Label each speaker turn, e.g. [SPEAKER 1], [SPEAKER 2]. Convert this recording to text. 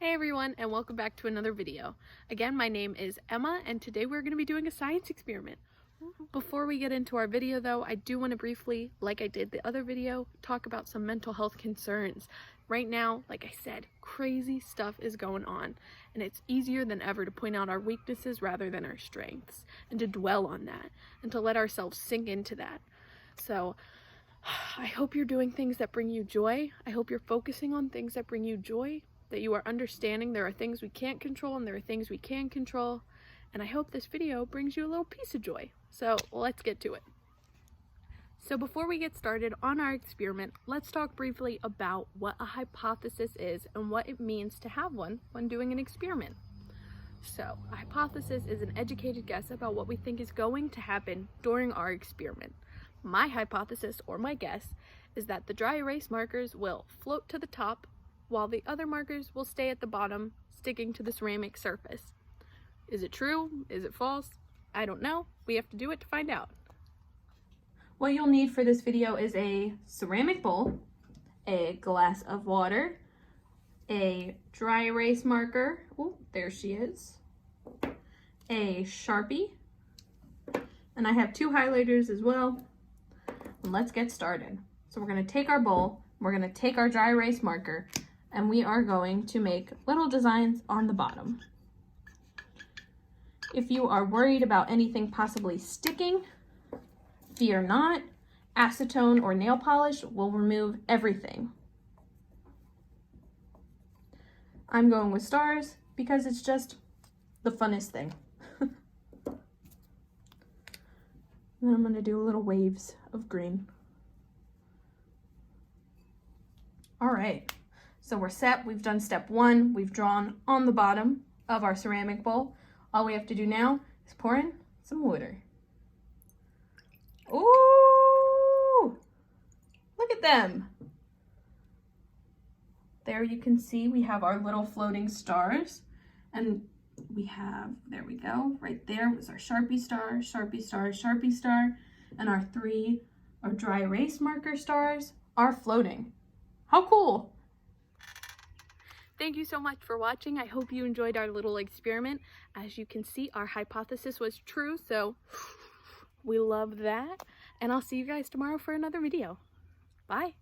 [SPEAKER 1] Hey everyone, and welcome back to another video. Again, my name is Emma, and today we're going to be doing a science experiment. Before we get into our video though, I do want to briefly, like I did the other video, talk about some mental health concerns. Right now, like I said, crazy stuff is going on, and it's easier than ever to point out our weaknesses rather than our strengths, and to dwell on that, and to let ourselves sink into that. So, I hope you're doing things that bring you joy. I hope you're focusing on things that bring you joy, that you are understanding there are things we can't control and there are things we can control. And I hope this video brings you a little piece of joy. So let's get to it. So before we get started on our experiment, let's talk briefly about what a hypothesis is and what it means to have one when doing an experiment. So a hypothesis is an educated guess about what we think is going to happen during our experiment. My hypothesis, or my guess, is that the dry erase markers will float to the top while the other markers will stay at the bottom, sticking to the ceramic surface. Is it true? Is it false? I don't know. We have to do it to find out. What you'll need for this video is a ceramic bowl, a glass of water, a dry erase marker, oh, there she is, a Sharpie, and I have 2 highlighters as well. Let's get started. So we're going to take our bowl, we're going to take our dry erase marker, and we are going to make little designs on the bottom. If you are worried about anything possibly sticking, fear not. Acetone or nail polish will remove everything. I'm going with stars because it's just the funnest thing. Then I'm going to do little waves of green. All right. So we're set, we've done step 1, we've drawn on the bottom of our ceramic bowl. All we have to do now is pour in some water. Ooh! Look at them! There you can see we have our little floating stars, and we have, there we go, right there was our Sharpie star, Sharpie star, Sharpie star, and our 3 our dry erase marker stars are floating. How cool! Thank you so much for watching. I hope you enjoyed our little experiment. As you can see, our hypothesis was true, so we love that. And I'll see you guys tomorrow for another video. Bye.